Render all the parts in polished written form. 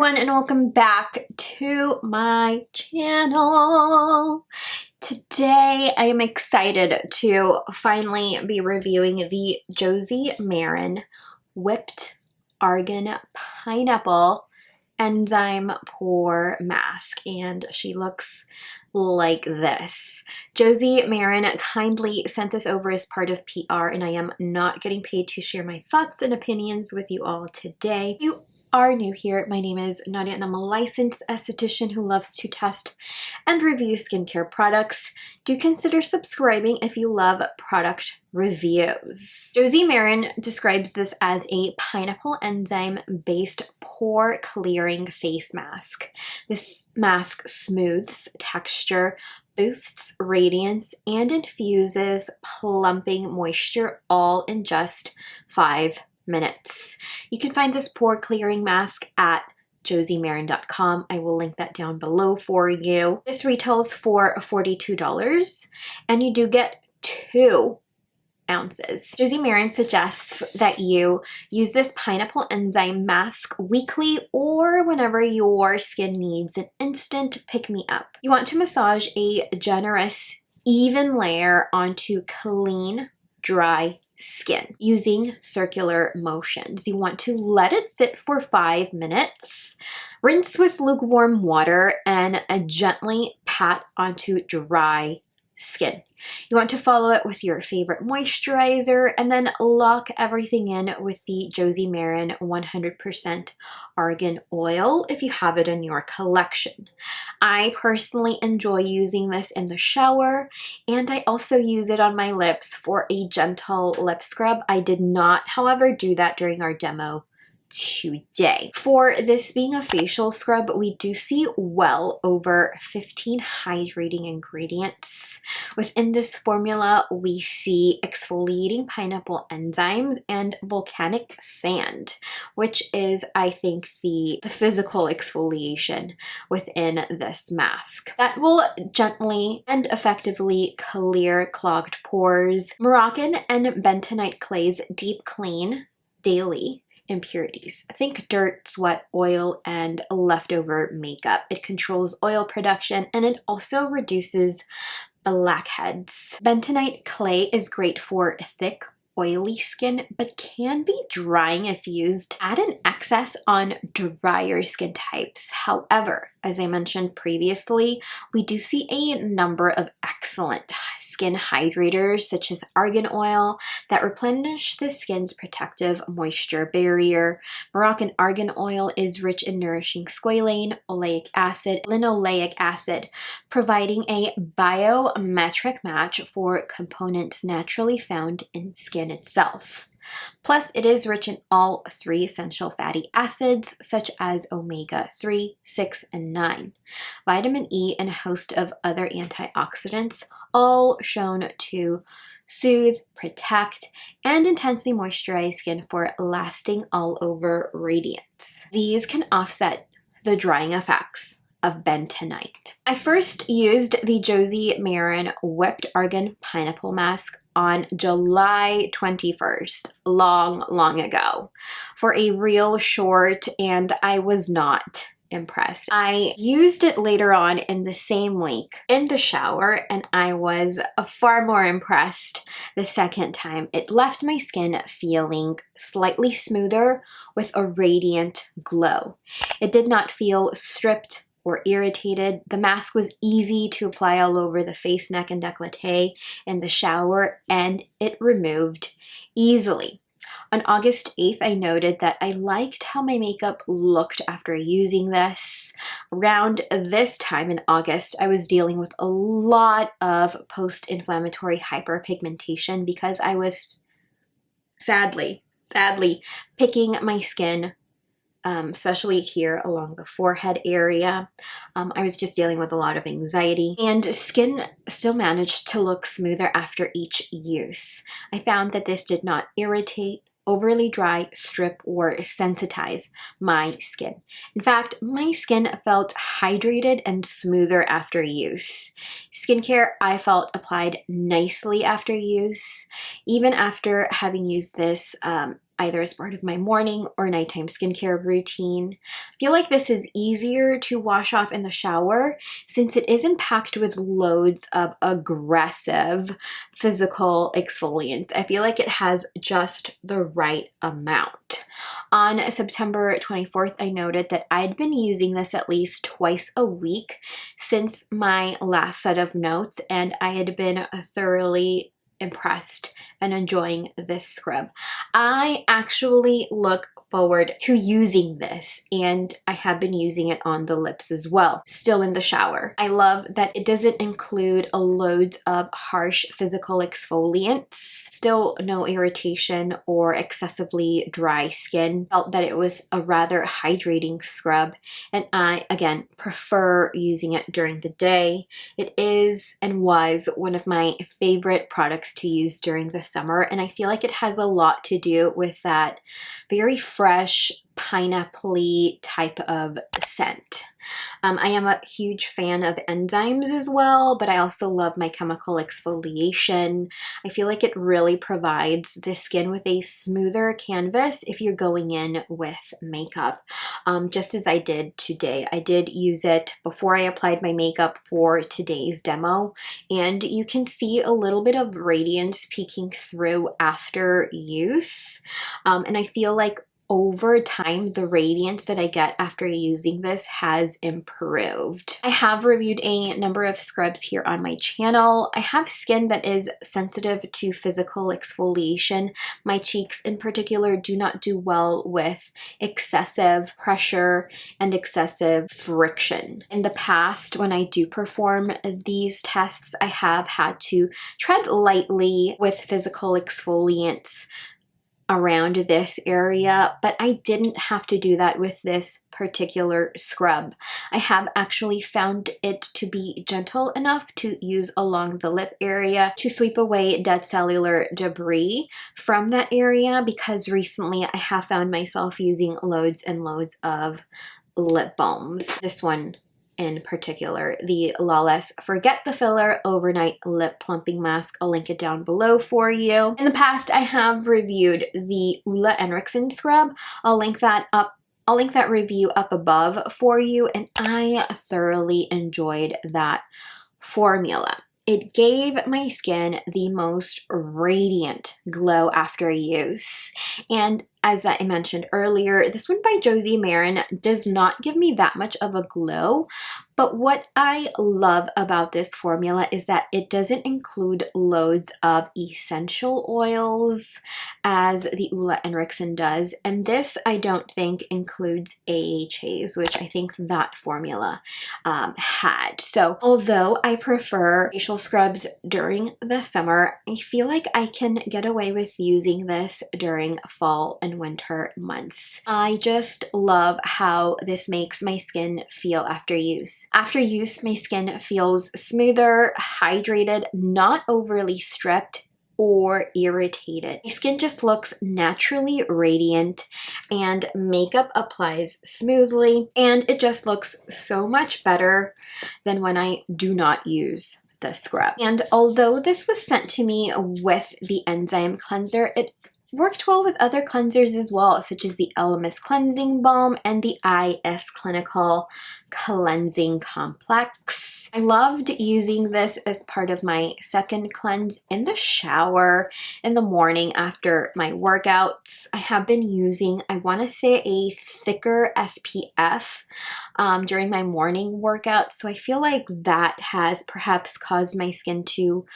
everyone, and welcome back to my channel. Today I am excited to finally be reviewing the Josie Maran Whipped Argan Pineapple Enzyme Pore Mask, and she looks like this. Josie Maran kindly sent this over as part of PR, and I am not getting paid to share my thoughts and opinions with you all today. You are new here, my name is Nadia and I'm a licensed esthetician who loves to test and review skincare products. Do consider subscribing if you love product reviews. Josie Maran describes this as a pineapple enzyme based pore clearing face mask. This mask smooths texture, boosts radiance, and infuses plumping moisture all in just 5 minutes. You can find this pore clearing mask at josiemaran.com. I will link that down below for you. This retails for $42 and you do get 2 ounces. Josie Maran suggests that you use this pineapple enzyme mask weekly or whenever your skin needs an instant pick-me-up. You want to massage a generous, even layer onto clean, dry skin using circular motions. You want to let it sit for 5 minutes, rinse with lukewarm water, and gently pat onto dry skin. You want to follow it with your favorite moisturizer and then lock everything in with the Josie Maran 100% Argan oil if you have it in your collection. I personally enjoy using this in the shower, and I also use it on my lips for a gentle lip scrub. I did not, however, do that during our demo today. For this being a facial scrub, we do see well over 15 hydrating ingredients. Within this formula, we see exfoliating pineapple enzymes and volcanic sand, which is, I think, the physical exfoliation within this mask. That will gently and effectively clear clogged pores. Moroccan and bentonite clays deep clean daily impurities. Think dirt, sweat, oil, and leftover makeup. It controls oil production and it also reduces blackheads. Bentonite clay is great for thick, oily skin, but can be drying if used at an excess on drier skin types. However, as I mentioned previously, we do see a number of excellent skin hydrators such as argan oil that replenish the skin's protective moisture barrier. Moroccan argan oil is rich in nourishing squalane, oleic acid, linoleic acid, providing a biometric match for components naturally found in skin itself. Plus, it is rich in all 3 essential fatty acids such as omega-3, 6, and 9, vitamin E, and a host of other antioxidants, all shown to soothe, protect, and intensely moisturize skin for lasting all-over radiance. These can offset the drying effects of bentonite. I first used the Josie Maran Whipped Argan Pineapple Mask on July 21st, long ago, for a real short, and I was not impressed. I used it later on in the same week in the shower, and I was far more impressed the second time. It left my skin feeling slightly smoother with a radiant glow. It did not feel stripped or irritated. The mask was easy to apply all over the face, neck, and décolleté in the shower, and it removed easily. On August 8th, I noted that I liked how my makeup looked after using this. Around this time in August, I was dealing with a lot of post-inflammatory hyperpigmentation because I was sadly picking my skin, especially here along the forehead area. I was just dealing with a lot of anxiety, and skin still managed to look smoother after each use. I found that this did not irritate, overly dry, strip, or sensitize my skin. In fact, my skin felt hydrated and smoother after use. Skincare, I felt, applied nicely after use. Even after having used this either as part of my morning or nighttime skincare routine. I feel like this is easier to wash off in the shower since it isn't packed with loads of aggressive physical exfoliants. I feel like it has just the right amount. On September 24th, I noted that I'd been using this at least twice a week since my last set of notes, and I had been thoroughly impressed and enjoying this scrub. I actually look forward to using this, and I have been using it on the lips as well, still in the shower. I love that it doesn't include loads of harsh physical exfoliants, still no irritation or excessively dry skin. Felt that it was a rather hydrating scrub, and I, again, prefer using it during the day. It is and was one of my favorite products to use during the summer, and I feel like it has a lot to do with that very fresh pineapple-y type of scent. I am a huge fan of enzymes as well, but I also love my chemical exfoliation. I feel like it really provides the skin with a smoother canvas if you're going in with makeup, just as I did today. I did use it before I applied my makeup for today's demo, and you can see a little bit of radiance peeking through after use, and I feel like over time, the radiance that I get after using this has improved. I have reviewed a number of scrubs here on my channel. I have skin that is sensitive to physical exfoliation. My cheeks in particular do not do well with excessive pressure and excessive friction. In the past, when I do perform these tests, I have had to tread lightly with physical exfoliants around this area, but I didn't have to do that with this particular scrub. I have actually found it to be gentle enough to use along the lip area to sweep away dead cellular debris from that area, because recently I have found myself using loads and loads of lip balms. This one in particular, the Lawless Forget the Filler Overnight Lip Plumping Mask. I'll link it down below for you. In the past, I have reviewed the Ulla Henriksen scrub. I'll link that review up above for you, and I thoroughly enjoyed that formula. It gave my skin the most radiant glow after use. And as I mentioned earlier, this one by Josie Maran does not give me that much of a glow, but what I love about this formula is that it doesn't include loads of essential oils as the Ulla Henriksen does, and this I don't think includes AHAs, which I think that formula had. So although I prefer facial scrubs during the summer, I feel like I can get away with using this during fall and winter months. I just love how this makes my skin feel after use. After use, my skin feels smoother, hydrated, not overly stripped or irritated. My skin just looks naturally radiant, and makeup applies smoothly, and it just looks so much better than when I do not use the scrub. And although this was sent to me with the Enzyme cleanser, it worked well with other cleansers as well, such as the Elemis Cleansing Balm and the IS Clinical Cleansing Complex. I loved using this as part of my second cleanse in the shower in the morning after my workouts. I have been using, I want to say, a thicker SPF during my morning workout, so I feel like that has perhaps caused my skin to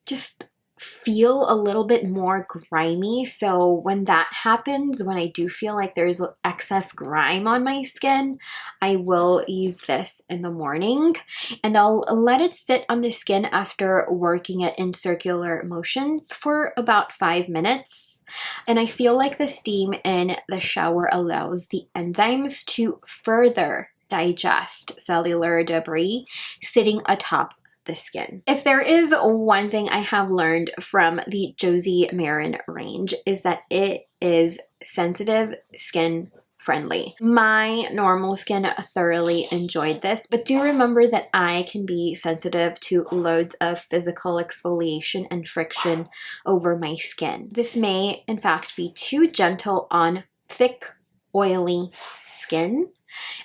just feel a little bit more grimy. So when that happens, when I do feel like there's excess grime on my skin, I will use this in the morning, and I'll let it sit on the skin after working it in circular motions for about 5 minutes. And I feel like the steam in the shower allows the enzymes to further digest cellular debris sitting atop the skin. If there is one thing I have learned from the Josie Maran range, is that it is sensitive skin friendly. My normal skin thoroughly enjoyed this, but do remember that I can be sensitive to loads of physical exfoliation and friction over my skin. This may in fact be too gentle on thick, oily skin.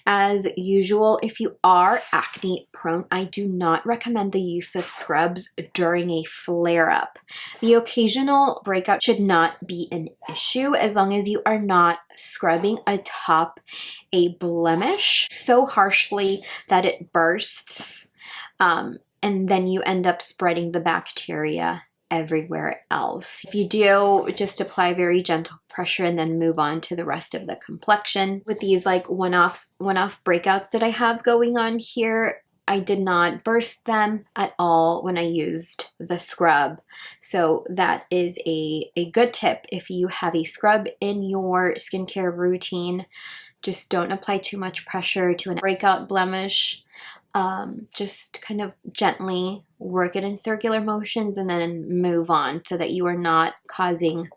As usual, if you are acne prone, I do not recommend the use of scrubs during a flare-up. The occasional breakout should not be an issue as long as you are not scrubbing atop a blemish so harshly that it bursts, and then you end up spreading the bacteria everywhere else. If you do, just apply very gentle pressure and then move on to the rest of the complexion. With these like one-off breakouts that I have going on here, I did not burst them at all when I used the scrub. So that is a good tip. If you have a scrub in your skincare routine, just don't apply too much pressure to a breakout blemish. Just kind of gently work it in circular motions and then move on so that you are not causing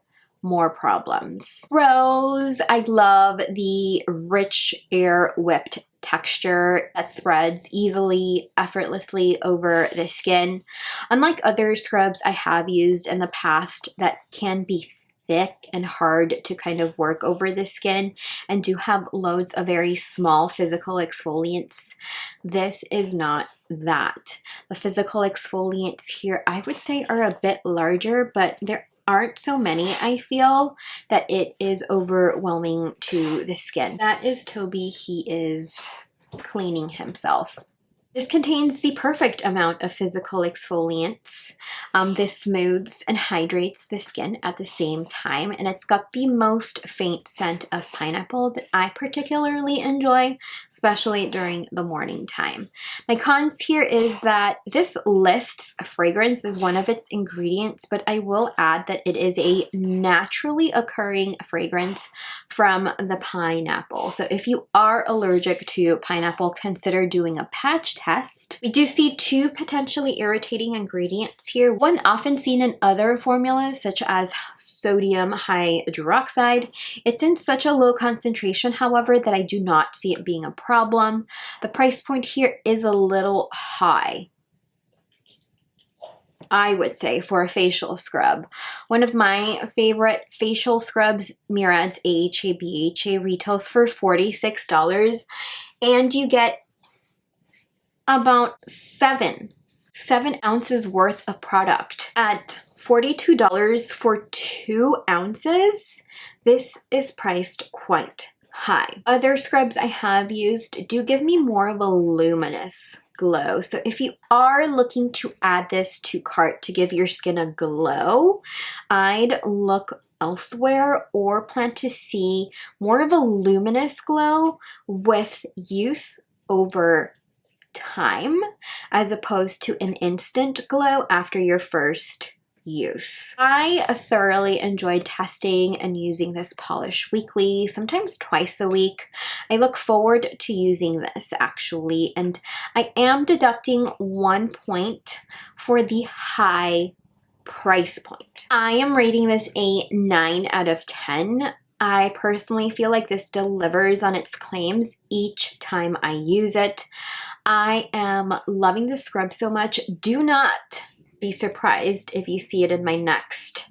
more problems. Rose, I love the rich air whipped texture that spreads easily, effortlessly over the skin. Unlike other scrubs I have used in the past that can be thick and hard to kind of work over the skin and do have loads of very small physical exfoliants, this is not that. The physical exfoliants here I would say are a bit larger, but there aren't so many, I feel, that it is overwhelming to the skin. That is Toby. He is cleaning himself. This contains the perfect amount of physical exfoliants. This smooths and hydrates the skin at the same time, and it's got the most faint scent of pineapple that I particularly enjoy, especially during the morning time. My cons here is that this lists fragrance as one of its ingredients, but I will add that it is a naturally occurring fragrance from the pineapple. So if you are allergic to pineapple, consider doing a patch test. We do see two potentially irritating ingredients here. One often seen in other formulas such as sodium hydroxide. It's in such a low concentration, however, that I do not see it being a problem. The price point here is a little high, I would say, for a facial scrub. One of my favorite facial scrubs, Murad's AHA BHA, retails for $46, and you get about 7 ounces worth of product. At $42 for 2 ounces, this is priced quite high. Other scrubs I have used do give me more of a luminous glow. So if you are looking to add this to cart to give your skin a glow, I'd look elsewhere or plan to see more of a luminous glow with use over time as opposed to an instant glow after your first use. I thoroughly enjoyed testing and using this polish weekly, sometimes twice a week. I look forward to using this actually, and I am deducting 1 point for the high price point. I am rating this a 9 out of 10. I personally feel like this delivers on its claims each time I use it. I am loving the scrub so much. Do not be surprised if you see it in my next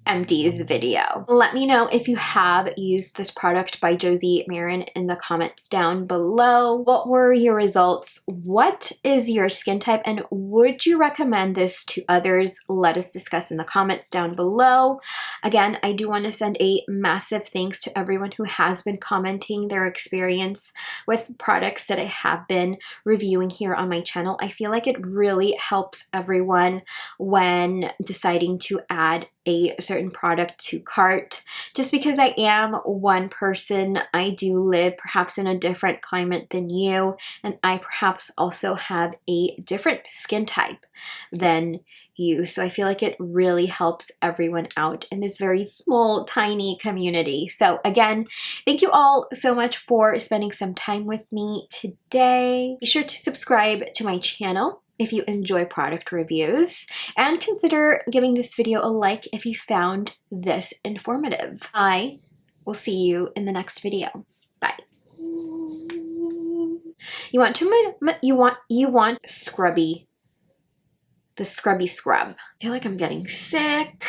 empties video. Let me know if you have used this product by Josie Maran in the comments down below. What were your results? What is your skin type? And would you recommend this to others? Let us discuss in the comments down below. Again, I do want to send a massive thanks to everyone who has been commenting their experience with products that I have been reviewing here on my channel. I feel like it really helps everyone when deciding to add a certain product to cart. Just because I am one person, I do live perhaps in a different climate than you, and I perhaps also have a different skin type than you. So I feel like it really helps everyone out in this very small, tiny community. So again, thank you all so much for spending some time with me today. Be sure to subscribe to my channel if you enjoy product reviews, and consider giving this video a like if you found this informative. I will see you in the next video. Bye. You want scrubby, the scrubby scrub. I feel like I'm getting sick.